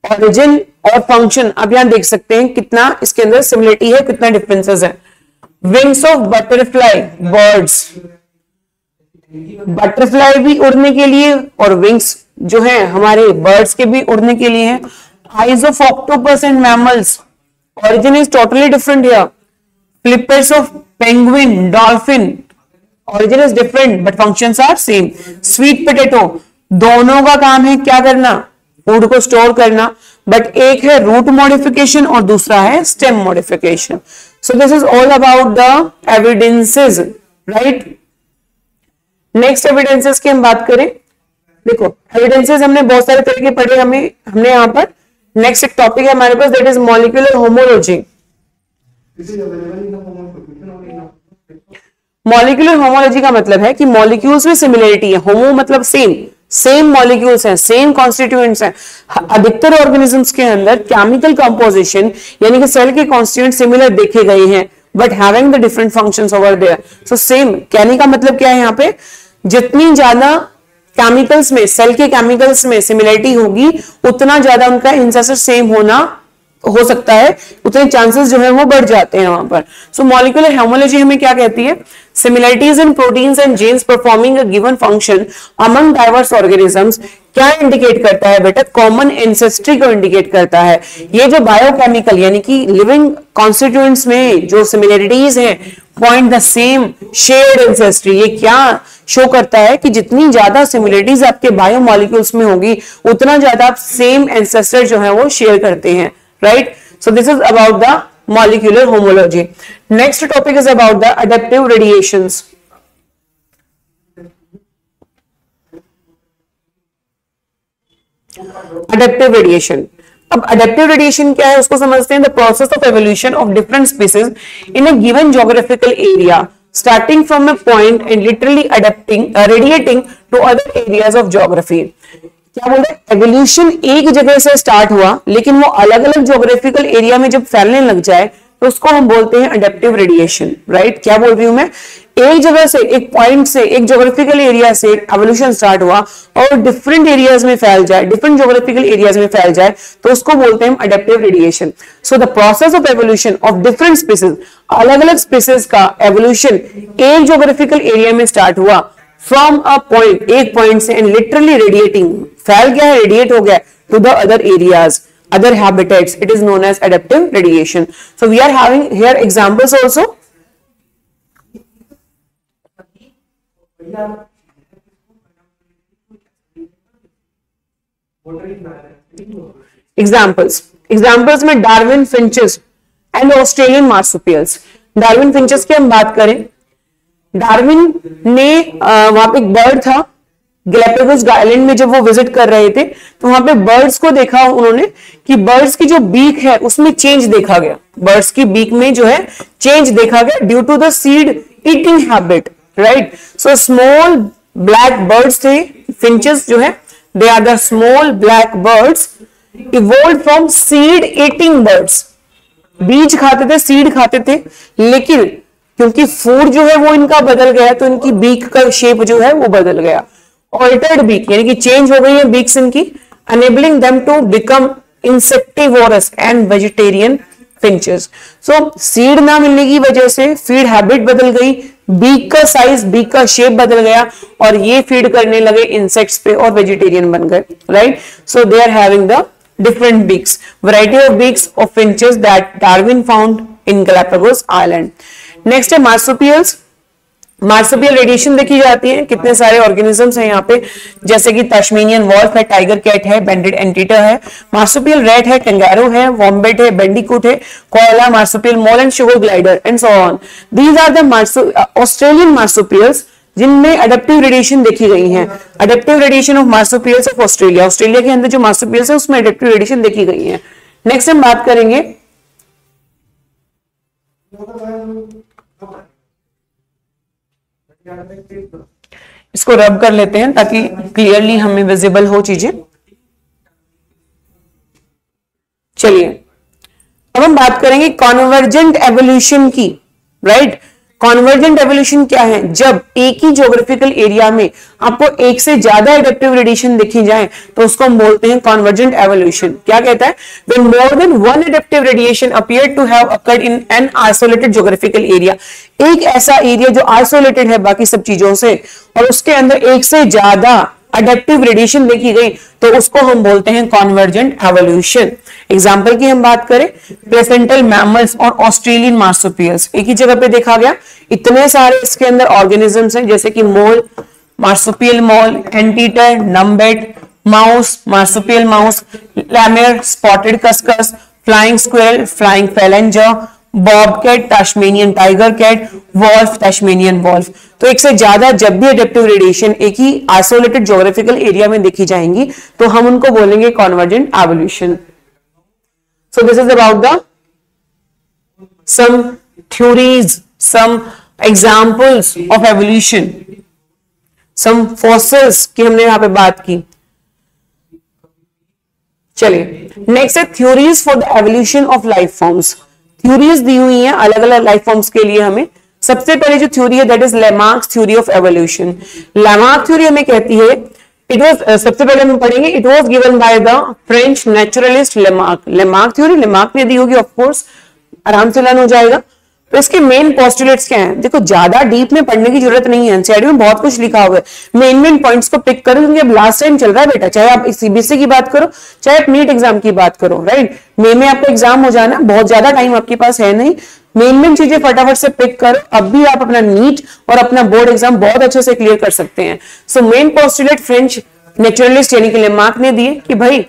Origin और फंक्शन अब यहां देख सकते हैं कितना इसके अंदर सिमिलरिटी है, कितना डिफरेंसेस है। Wings of butterfly, birds, butterfly भी उड़ने के लिए और विंग्स जो है हमारे बर्ड्स के भी उड़ने के लिए है। Eyes of octopus and mammals, origin is totally different here. Flippers of penguin, dolphin, origin is different but functions are same. Sweet potato, दोनों का काम है क्या करना, फूड को स्टोर करना, बट एक है रूट मॉडिफिकेशन और दूसरा है stem modification. So this is all about the evidences, right. Next evidences की हम बात करें, देखो एविडेंसेस हमने बहुत सारे तरह के पढ़े, हमने यहाँ पर नेक्स्ट एक टॉपिक है हमारे पास, that is molecular homology. Molecular homology का मतलब है कि मॉलिक्यूल्स में सिमिलरिटी है, होमो मतलब सेम मॉलिक्यूल्स हैं, सेम कॉन्स्टिट्यूएंट्स हैं। अधिकतर ऑर्गेनिजम्स के अंदर केमिकल कंपोजिशन यानी कि सेल के कॉन्स्टिट्यूएंट सिमिलर देखे गए हैं, but having the different functions over there. So same कहने का मतलब क्या है यहाँ पे, जितनी ज्यादा केमिकल्स में, सेल के केमिकल्स में सिमिलरिटी होगी, उतना ज्यादा उनका इंसेसर सेम होना हो सकता है, उतने चांसेस जो है वो बढ़ जाते हैं वहां पर। सो मॉलिक्यूलर होमोलॉजी हमें क्या कहती है, similarities in proteins and genes performing a given function among diverse organisms. क्या इंडिकेट करता है बेटा, कॉमन एंसेस्ट्री को इंडिकेट करता है। ये जो बायोकेमिकल यानी कि लिविंग कॉन्स्टिट्यूएंट्स में जो सिमिलरिटीज हैं, point the same shared ancestry, ये क्या शो करता है कि जितनी ज्यादा सिमिलरिटीज आपके बायोमॉलिक्यूल्स में होगी, उतना ज्यादा आप सेम एंसेस्टर जो है वो शेयर करते हैं, right? So this is about the molecular homology. Next topic is about the adaptive radiations. Adaptive radiation. अब adaptive radiation क्या है उसको समझते हैं। The process of evolution of different species in a given geographical area, starting from a point and literally radiating to other areas of geography. क्या बोल रहे हैं, एवोल्यूशन एक जगह से स्टार्ट हुआ लेकिन वो अलग अलग ज्योग्राफिकल एरिया में जब फैलने लग जाए तो उसको हम बोलते हैं अडेप्टिव रेडिएशन, राइट। क्या बोल रही हूं मैं, एक जगह से, एक पॉइंट से, एक ज्योग्राफिकल एरिया से एवोल्यूशन स्टार्ट हुआ और डिफरेंट एरियाज में फैल जाए, डिफरेंट ज्योग्राफिकल एरियाज में फैल जाए, तो उसको बोलते हैं adaptive radiation. So the process of evolution of different species, अलग अलग स्पीसीज का एवोल्यूशन एक ज्योग्राफिकल एरिया में स्टार्ट हुआ, फ्रॉम अ पॉइंट, एक पॉइंट से, एंड लिटरली रेडिएटिंग, फैल गया है, रेडिएट हो गया to the other areas, other habitats. It is known as adaptive radiation. So we are having here examples also. Examples में Darwin finches and Australian marsupials. Darwin finches की हम बात करें, डार्विन ने वहां पे एक बर्ड था गैलापागोस आइलैंड में, जब वो विजिट कर रहे थे तो वहां पे बर्ड्स को देखा उन्होंने कि बर्ड्स की जो बीक है उसमें चेंज देखा गया, बर्ड्स की बीक में जो है चेंज देखा गया due to the seed eating habit, right. So small black birds थे, फिंचेस जो है, they are the small black birds evolve from seed eating birds. बीज खाते थे, सीड खाते थे, लेकिन क्योंकि फूड जो है वो इनका बदल गया तो इनकी बीक का शेप जो है वो बदल गया, ऑल्टर्ड बीक यानी कि चेंज हो गई है बीक्स इनकी, enabling them to become insectivorous and vegetarian finches. So seed ना मिलने की वजह से फीड हैबिट बदल गई, बीक का साइज, बीक का शेप बदल गया और ये फीड करने लगे इंसेक्ट्स पे और वेजिटेरियन बन गए, right. So they are having the different beaks, variety of beaks of finches that Darwin found in Galapagos Island. Next है marsupials. मार्सुपियल रेडिएशन देखी जाती है, कितने सारे ऑर्गेनिजम्स हैं यहाँ पे, जैसे कि तस्मेनियन वॉल्फ है, टाइगर कैट है, बैंडेड एंटीटर है, मार्सुपियल रैट है, कैंगारू है, वॉम्बेट है, बैंडिकूट है, koala, marsupial mole and sugar glider and so on. These are the Australian marsupials जिनमें अडेप्टिव रेडिएशन देखी गई है। Adaptive radiation of marsupials of Australia, Australia के अंदर जो मार्सुपियल्स है उसमें अडेप्टिव रेडिएशन देखी गई है। नेक्स्ट हम बात करेंगे इसको रब कर लेते हैं ताकि क्लियरली हमें विजिबल हो चीजें। चलिए अब हम बात करेंगे कॉन्वर्जेंट एवोल्यूशन की, राइट। कॉन्वर्जेंट एवोल्यूशन क्या है, जब एक ही ज्योग्राफिकल एरिया में आपको एक से ज्यादा एडेप्टिव रेडिएशन देखी जाए तो उसको हम बोलते हैं कॉन्वर्जेंट एवोल्यूशन। क्या कहता है, when more than one adaptive radiation appear to have occurred in an isolated geographical area, एक ऐसा एरिया जो आइसोलेटेड है बाकी सब चीजों से और उसके अंदर एक से ज्यादा अडेप्टिव रेडिएशन देखी गई तो उसको हम बोलते हैं कॉन्वर्जेंट एवोल्यूशन। एग्जाम्पल की हम बात करें, प्लेसेंटल मैमल्स और ऑस्ट्रेलियन मार्सुपियल्स एक ही जगह पे देखा गया, इतने सारे इसके अंदर ऑर्गेनिजम्स हैं जैसे कि mole, marsupial mole, anteater, numbat, mouse, marsupial mouse, lemur, spotted cuscus, flying squirrel, flying phalanger, bobcat, Tasmanian tiger cat, wolf, Tasmanian wolf. तो एक से ज्यादा जब भी एडेप्टिव रेडिएशन एक ही आइसोलेटेड ज्योग्राफिकल एरिया में देखी जाएंगी तो हम उनको बोलेंगे convergent evolution. So this is about the some theories, some examples of evolution, some fossils की हमने यहां पे बात की। चलिए नेक्स्ट है theories for the evolution of life forms. Theories दी हुई हैं अलग अलग लाइफ फॉर्म्स के लिए हमें। सबसे पहले जो थ्योरी है that is Lamarck's theory of evolution. Lamarck theory हमें कहती है, इट वाज, सबसे पहले हम पढ़ेंगे, it was given by the French naturalist Lamarck. Lamarck theory Lamarck ने दी होगी, ऑफ कोर्स आराम से लर्न हो जाएगा। तो इसके मेन पोस्टुलेट्स क्या हैं? देखो ज्यादा डीप में पढ़ने की जरूरत नहीं है, एनसीईआरटी में बहुत कुछ लिखा हुआ है। मेन पॉइंट्स को पिक करो, क्योंकि अब लास्ट टाइम चल रहा है बेटा, चाहे आप सीबीएसई की बात करो, चाहे आप नीट एग्जाम की बात करो, राइट। मई में आपका एग्जाम हो जाना, बहुत ज्यादा टाइम आपके पास है नहीं। मेन चीजें फटाफट से पिक करो, अब भी आप अपना नीट और अपना बोर्ड एग्जाम बहुत अच्छे से क्लियर कर सकते हैं। So main postulate French naturalist यानी कि लेमार्क ने दिए कि भाई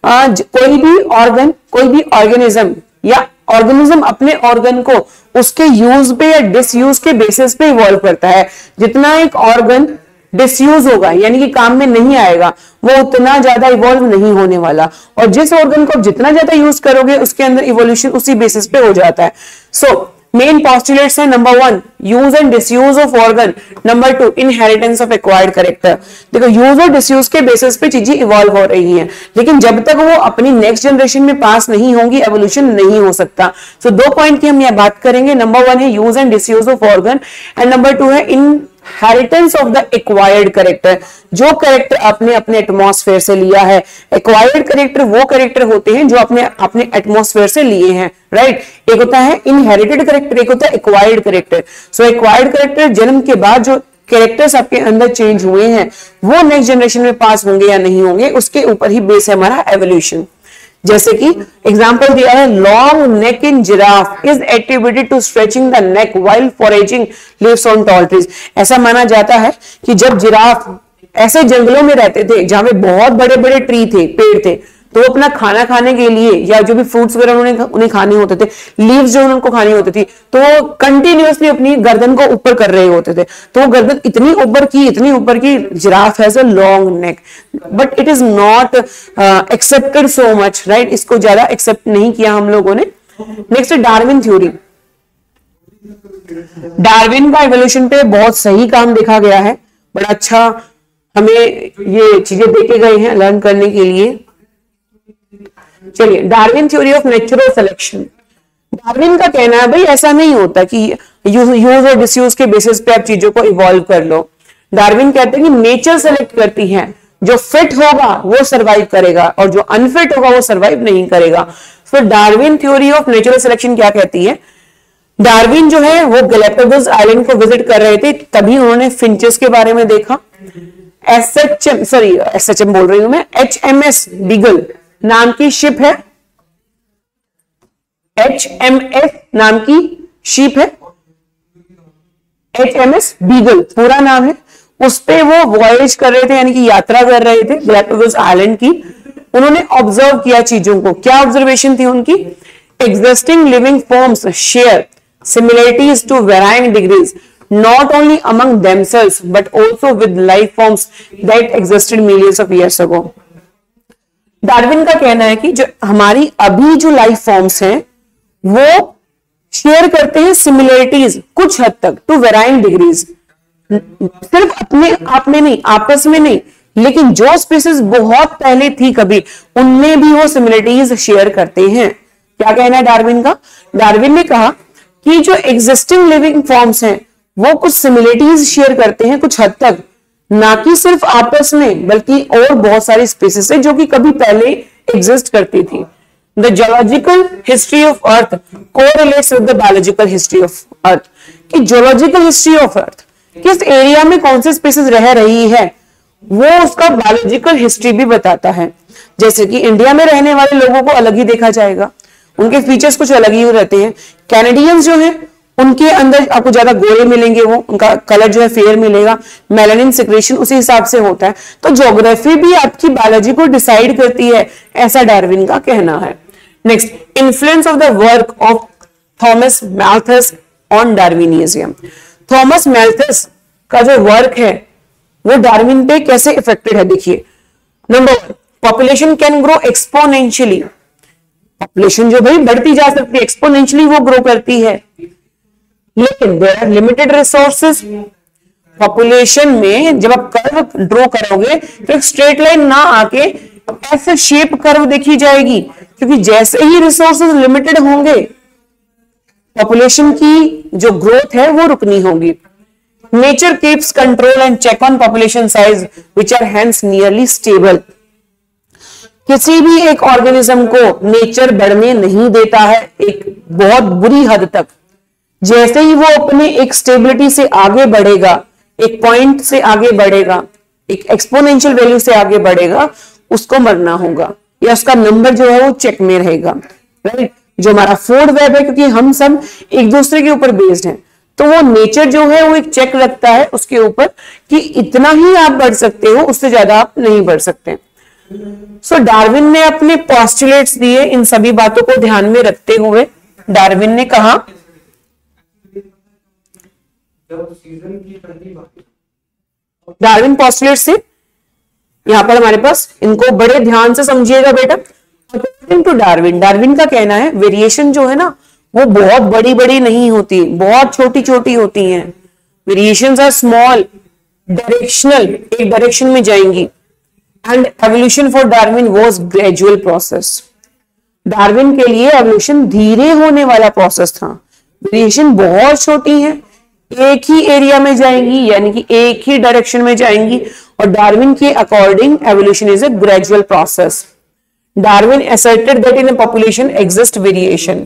कोई भी ऑर्गन, कोई भी ऑर्गेनिज्म या ऑर्गेनिज्म अपने ऑर्गन को उसके यूज पे या डिसयूज के बेसिस पे इवॉल्व करता है। जितना एक ऑर्गन डिसयूज होगा यानी कि काम में नहीं आएगा, वो उतना ज्यादा इवॉल्व नहीं होने वाला, और जिस ऑर्गन को जितना ज्यादा यूज करोगे उसके अंदर इवोल्यूशन उसी बेसिस पे हो जाता है। सो मेन पोस्टुलेट्स है, number 1 use and disuse of organ, number 2 inheritance of acquired character. देखो यूज और डिसयूज के बेसिस पे चीजें इवॉल्व हो रही हैं, लेकिन जब तक वो अपनी नेक्स्ट जनरेशन में पास नहीं होंगी एवोल्यूशन नहीं हो सकता। सो 2 पॉइंट की हम यहाँ बात करेंगे, नंबर 1 है use and disuse of organ and number 2 है inheritance of the acquired character. जो कैरेक्टर आपने अपने एटमॉस्फेयर से लिया है, एक्वायर्ड कैरेक्टर वो कैरेक्टर होते हैं जो आपने अपने एटमॉस्फेयर से लिए हैं, राइट। एक होता है इनहेरिटेड कैरेक्टर, एक होता है एक्वायर्ड कैरेक्टर। सो एक्वायर्ड कैरेक्टर जन्म के बाद जो कैरेक्टर्स आपके अंदर चेंज हुए हैं वो नेक्स्ट जनरेशन में पास होंगे या नहीं होंगे, उसके ऊपर ही बेस है हमारा एवोल्यूशन। जैसे कि एग्जांपल दिया है, long neck in giraffe is attributed to stretching the neck while foraging leaves on tall trees. ऐसा माना जाता है कि जब जिराफ ऐसे जंगलों में रहते थे जहां पे बहुत बड़े बड़े ट्री थे, पेड़ थे, तो वो अपना खाना खाने के लिए या जो भी फ्रूट्स वगैरह उन्हें खाने होते थे, लीव्स जो उनको खानी होती थी, तो वो कंटिन्यूअसली अपनी गर्दन को ऊपर कर रहे होते थे। तो वो गर्दन इतनी ऊपर की, giraffe has a long neck, but it is not accepted so much, right. इसको ज्यादा एक्सेप्ट नहीं किया हम लोगों ने। Next Darwin theory. डार्विन का एवोल्यूशन पे बहुत सही काम देखा गया है, बड़ा अच्छा हमें ये चीजें देखे गए हैं लर्न करने के लिए। चलिए Darwin theory of natural selection. Darwin का कहना है भाई ऐसा नहीं होता कि यूज और डिसयूज के बेसिस पे आप चीजों को इवॉल्व कर लो। डार्विन कहते हैं कि नेचर सेलेक्ट करती है, जो फिट होगा वो सरवाइव करेगा और जो अनफिट होगा वो सरवाइव नहीं करेगा। So Darwin theory of natural selection क्या कहती है? डार्विन जो है वो गैलापागोस आइलैंड को विजिट कर रहे थे, तभी उन्होंने फिंचेस के बारे में देखा। एसएचएम बोल रही हूं मैं, HMS बीगल नाम की शिप है, HMS नाम की शिप है, HMS बीगल पूरा नाम है। उस पे वो वॉयज कर रहे थे यानी कि यात्रा कर रहे थे गैलापागोस आइलैंड की। उन्होंने ऑब्जर्व किया चीजों को। क्या ऑब्जर्वेशन थी उनकी? Existing living forms share similarities to varying degrees not only among themselves but also with life forms that existed millions of years ago। Darwin का कहना है कि जो हमारी अभी जो लाइफ फॉर्म्स हैं वो शेयर करते हैं सिमिलरिटीज कुछ हद तक टू वेराइंग डिग्रीज, सिर्फ अपने आप में नहीं, आपस में नहीं, लेकिन जो स्पीसीज बहुत पहले थी कभी उनमें भी वो सिमिलरिटीज शेयर करते हैं। क्या कहना है डार्विन का? डार्विन ने कहा कि जो एग्जिस्टिंग लिविंग फॉर्म्स हैं वो कुछ सिमिलरिटीज शेयर करते हैं कुछ हद तक, ना कि सिर्फ आपस में बल्कि और बहुत सारी स्पीसीज है जो कि कभी पहले एग्जिस्ट करती थी। The geological history of earth correlates with the biological history of earth. कि जियोलॉजिकल हिस्ट्री ऑफ अर्थ किस एरिया में कौन सी स्पीसीज रह रही है वो उसका बायोलॉजिकल हिस्ट्री भी बताता है। जैसे कि इंडिया में रहने वाले लोगों को अलग ही देखा जाएगा, उनके फीचर्स कुछ अलग ही रहते हैं। कैनेडियंस जो हैं उनके अंदर आपको ज्यादा गोरे मिलेंगे, वो उनका कलर जो है फेयर मिलेगा, मेलानिन सिक्रेशन उसी हिसाब से होता है। तो ज्योग्राफी भी आपकी बायोलॉजी को डिसाइड करती है, ऐसा डार्विन का कहना है। Next influence of the work of Thomas Malthus on Darwinism. Thomas Malthus का जो वर्क है वो डार्विन पे कैसे इफेक्टेड है देखिए। नंबर 1, पॉपुलेशन कैन ग्रो लेकिन there are limited resources. Population में जब आप कर्व ड्रॉ करोगे तो एक स्ट्रेट लाइन ना आके ऐसे शेप कर्व देखी जाएगी, क्योंकि जैसे ही रिसोर्सेज लिमिटेड होंगे पॉपुलेशन की जो ग्रोथ है वो रुकनी होगी। Nature keeps control and check on population size which are hence nearly stable. किसी भी एक ऑर्गेनिज्म को नेचर बढ़ने नहीं देता है एक बहुत बुरी हद तक। जैसे ही वो अपने एक स्टेबिलिटी से आगे बढ़ेगा, एक पॉइंट से आगे बढ़ेगा, एक एक्सपोनेंशियल वैल्यू से आगे बढ़ेगा, उसको मरना होगा या उसका नंबर जो है वो चेक में रहेगा, राइट। जो हमारा फूड वेब है, क्योंकि हम सब एक दूसरे के ऊपर बेस्ड हैं, तो वो नेचर जो है वो एक चेक रखता है उसके ऊपर कि इतना ही आप बढ़ सकते हो, उससे ज्यादा आप नहीं बढ़ सकते। सो डार्विन ने अपने पोस्टुलेट्स दिए। इन सभी बातों को ध्यान में रखते हुए डार्विन ने कहा, डार्विन पोस्टुलेट से यहां पर हमारे पास, इनको बड़े ध्यान से समझिएगा बेटा। अकॉर्डिंग टू डार्विन, डार्विन का कहना है वेरिएशन जो है ना वो बहुत बड़ी बड़ी नहीं होती, बहुत छोटी छोटी होती हैं। वेरिएशंस आर स्मॉल, डायरेक्शनल, एक डायरेक्शन में जाएंगी। And evolution for Darwin was gradual process. Darwin के लिए एवोल्यूशन धीरे होने वाला प्रोसेस था। वेरिएशन बहुत छोटी है, एक ही एरिया में जाएंगी, यानी कि एक ही डायरेक्शन में जाएंगी, और डार्विन के according evolution is a gradual process. Darwin asserted that in a population exist variation.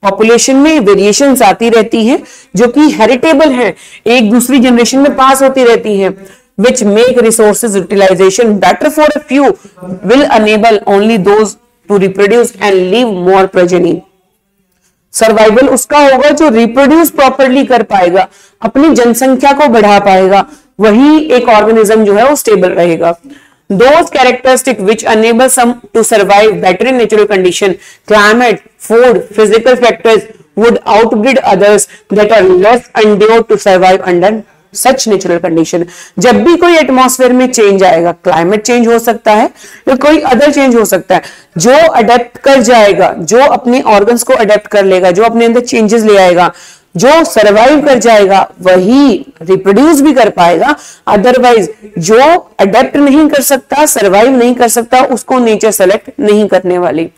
Population में वेरिएशंस आती रहती हैं जो कि हेरिटेबल हैं, एक दूसरी जनरेशन में पास होती रहती हैं, which make resources utilization better for a few will enable only those to reproduce and leave more progeny. Survival उसका होगा जो रिप्रोड्यूस प्रॉपरली कर पाएगा, अपनी जनसंख्या को बढ़ा पाएगा, वही एक ऑर्गेनिज्म जो है वो स्टेबल रहेगा। Those characteristics which enable some to survive better in natural condition, climate, food, physical factors would outbid others that are less endured to survive under such natural condition. जब भी कोई एटमॉस्फेयर में change आएगा, climate change हो सकता है या कोई अदर चेंज हो सकता है, जो अडेप्ट कर जाएगा, जो अपने ऑर्गन्स को अडेप्ट कर लेगा, जो अपने अंदर चेंजेस ले आएगा, जो सरवाइव कर जाएगा वही रिप्रोड्यूस भी कर पाएगा। अदरवाइज जो अडेप्ट नहीं कर सकता, सरवाइव नहीं कर सकता, उसको नेचर सेलेक्ट नहीं करने वाली।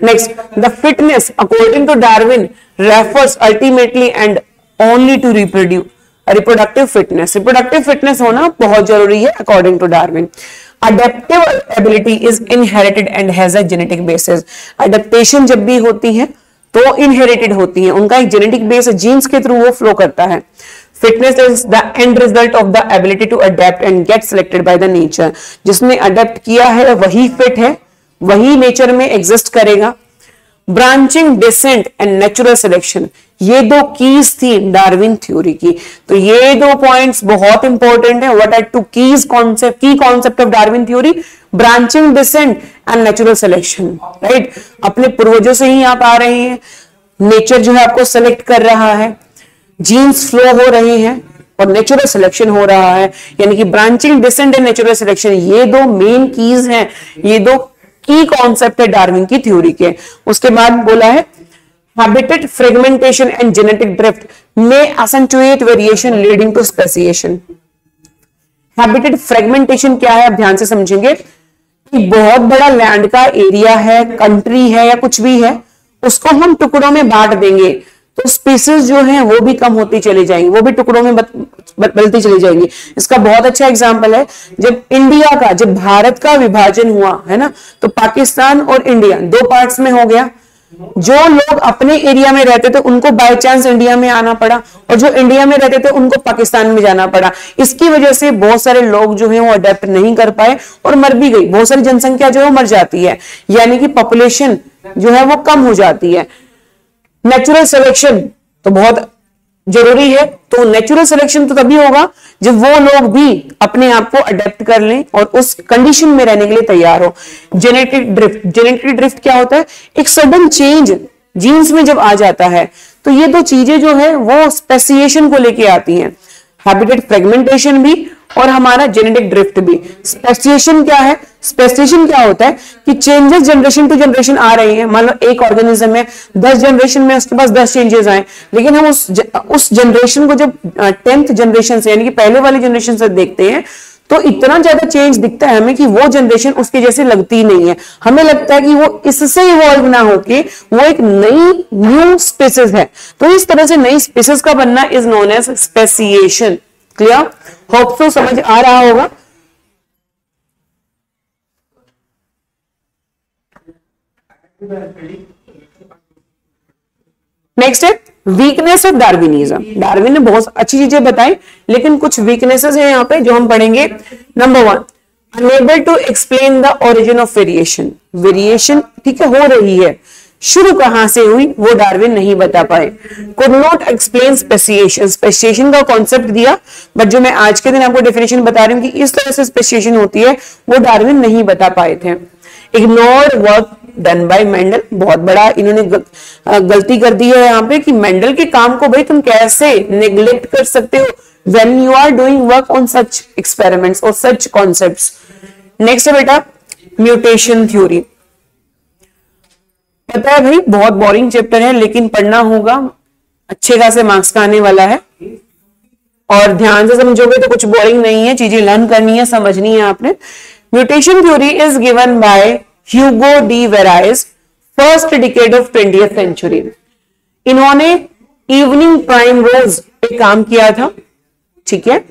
Next, the fitness according to Darwin refers ultimately and only to reproductive fitness. Reproductive fitness होना बहुत जरूरी है according to Darwin. Adaptive ability is inherited and has a genetic basis. Adaptation जब भी होती है तो इनहेरिटेड होती है, उनका एक जेनेटिक बेस जीन्स के थ्रू वो फ्लो करता है। Fitness is the end result of the ability to adapt and get selected by the nature. जिसने अडेप्ट किया है वही फिट है, वही नेचर में एग्जिस्ट करेगा। Branching, descent and natural selection, ये दो कीज थी डार्विन थ्योरी की। तो ये दो पॉइंट्स बहुत इंपॉर्टेंट है। What are two keys concept, key concept of Darwin theory? Branching, descent and natural selection, right. अपने पूर्वजों से ही आप आ रहे हैं, नेचर जो है आपको सेलेक्ट कर रहा है, जीन्स फ्लो हो रहे हैं और नेचुरल सिलेक्शन हो रहा है, यानी कि branching, descent and natural selection, ये दो मेन कीज हैं, ये दो की कॉन्सेप्ट है डार्विन की थ्योरी के। उसके बाद बोला है habitat fragmentation and genetic drift may accentuate variation leading to speciation. Habitat fragmentation क्या है, आप ध्यान से समझेंगे। कि बहुत बड़ा लैंड का एरिया है, कंट्री है या कुछ भी है, उसको हम टुकड़ों में बांट देंगे तो स्पीसीज जो है वो भी कम होती चली जाएंगी, वो भी टुकड़ों में बदलती चली जाएंगी। इसका बहुत अच्छा एग्जांपल है, जब भारत का विभाजन हुआ है ना, तो पाकिस्तान और इंडिया दो पार्ट्स में हो गया। जो लोग अपने एरिया में रहते थे उनको बाय चांस इंडिया में आना पड़ा, और जो इंडिया में रहते थे उनको पाकिस्तान में जाना पड़ा। इसकी वजह से बहुत सारे लोग जो हैं वो अडेप्ट नहीं कर पाए और मर भी गई, बहुत सारी जनसंख्या जो है वो मर जाती है, यानी कि पॉपुलेशन जो है वो कम हो जाती है। नेचुरल सिलेक्शन तो बहुत जरूरी है, तो नेचुरल सिलेक्शन तो तभी होगा जब वो लोग भी अपने आप को अडेप्ट कर लें और उस कंडीशन में रहने के लिए तैयार हो। जेनेटिक ड्रिफ्ट क्या होता है? एक सडन चेंज जीन्स में जब आ जाता है, तो ये दो चीजें जो है वो स्पेसिएशन को लेके आती हैं। हैबिटेट फ्रेगमेंटेशन भी और हमारा जेनेटिक ड्रिफ्ट भी। स्पेसिएशन क्या है? स्पेसिएशन क्या होता है कि चेंजेस जनरेशन टू जनरेशन आ रही हैं। मान लो एक ऑर्गेनिज्म में 10 जनरेशन में उसके पास 10 चेंजेस आए, लेकिन हम उस जनरेशन को जब 10th जनरेशन से यानी कि पहले वाली जनरेशन से देखते हैं तो इतना ज्यादा चेंज दिखता है हमें कि वो जनरेशन उसके जैसे लगती ही नहीं है। हमें लगता है कि वो इससे इवॉल्व ना होके वो एक नई न्यू स्पीसीज है। तो इस तरह से नई स्पीसीज का बनना is known as speciation. Clear? Hope so समझ आ रहा होगा। नेक्स्ट है वीकनेस ऑफ डार्विनिज्म। डार्विन ने बहुत अच्छी चीजें बताई, लेकिन कुछ वीकनेसेस हैं यहाँ पे जो हम पढ़ेंगे। Number 1, enable to explain the origin of variation. Variation ठीक है हो रही है, शुरू कहां से हुई वो डार्विन नहीं बता पाए। Could not explain speciation. Speciation का कॉन्सेप्ट दिया, बट जो मैं आज के दिन आपको डेफिनेशन बता रही हूँ कि इस तरह से स्पेसिएशन होती है वो डार्विन नहीं बता पाए थे। Ignored work done by Mendel. बहुत बड़ा इन्होंने गलती कर दी है यहाँ पे कि मेंडल के काम को भाई तुम कैसे नेग्लेक्ट कर सकते हो when you are doing work on such experiments or such concepts. Next है बेटा म्यूटेशन थ्योरी। पता है भाई बहुत बोरिंग चैप्टर है, लेकिन पढ़ना होगा, अच्छे खासे मार्क्स का आने वाला है और ध्यान से समझोगे तो कुछ बोरिंग नहीं है, चीजें लर्न करनी है, समझनी है आपने। Mutation theory is given by Hugo de Vries, first decade of 20th century. इन्होंने इवनिंग प्राइम रोज पे काम किया था, ठीक है।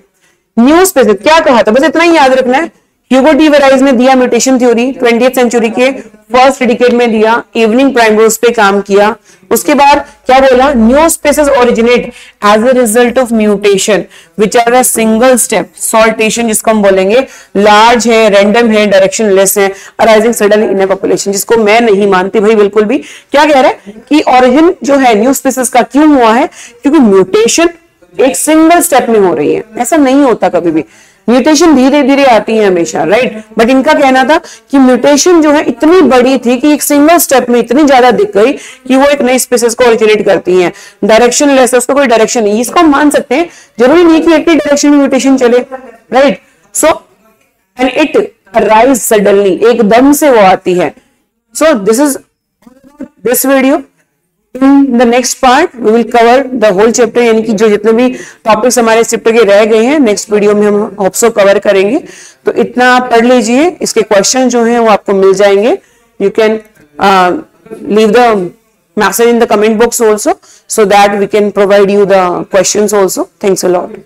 न्यू स्पीसीज क्या कहा था, बस इतना ही याद रखना है। ह्यूगो डी वेराइज ने दिया म्यूटेशन थ्योरी, 20th सेंचुरी के फर्स्ट डिकेड में दिया, इवनिंग प्राइमरोज पे काम किया। उसके बाद क्या बोला, new species originate as a result of mutation which are a single step saltation, जिसको हम बोलेंगे लार्ज है, रैंडम है, डायरेक्शन लेस है, arising suddenly in a population, जिसको मैं नहीं मानती भाई बिल्कुल भी। क्या कह रहा है कि ओरिजिन जो है न्यू स्पीसीज का क्यों हुआ है, क्योंकि म्यूटेशन एक सिंगल स्टेप में हो रही है। ऐसा नहीं होता कभी भी, म्यूटेशन धीरे धीरे आती है हमेशा, राइट। बट इनका कहना था कि म्यूटेशन जो है इतनी बड़ी थी कि एक सिंगल स्टेप में इतनी ज्यादा दिख गई कि वो एक नई स्पीसीज को ओरिजिनेट करती हैं। डायरेक्शन लेस है, उसको कोई डायरेक्शन नहीं, इसको हम मान सकते हैं। जरूरी नहीं कि एक ही डायरेक्शन में म्यूटेशन चले, right. So and it arise suddenly, एकदम से वो आती है। So this is this video. In the next part we will cover the whole chapter, यानी कि जो जितने भी टॉपिक्स हमारे चैप्टर के रह गए हैं नेक्स्ट वीडियो में हम होप्सो कवर करेंगे। तो इतना आप पढ़ लीजिए, इसके क्वेश्चन जो हैं वो आपको मिल जाएंगे। You can leave the message in the comment box also so that we can provide you the questions also. Thanks a lot.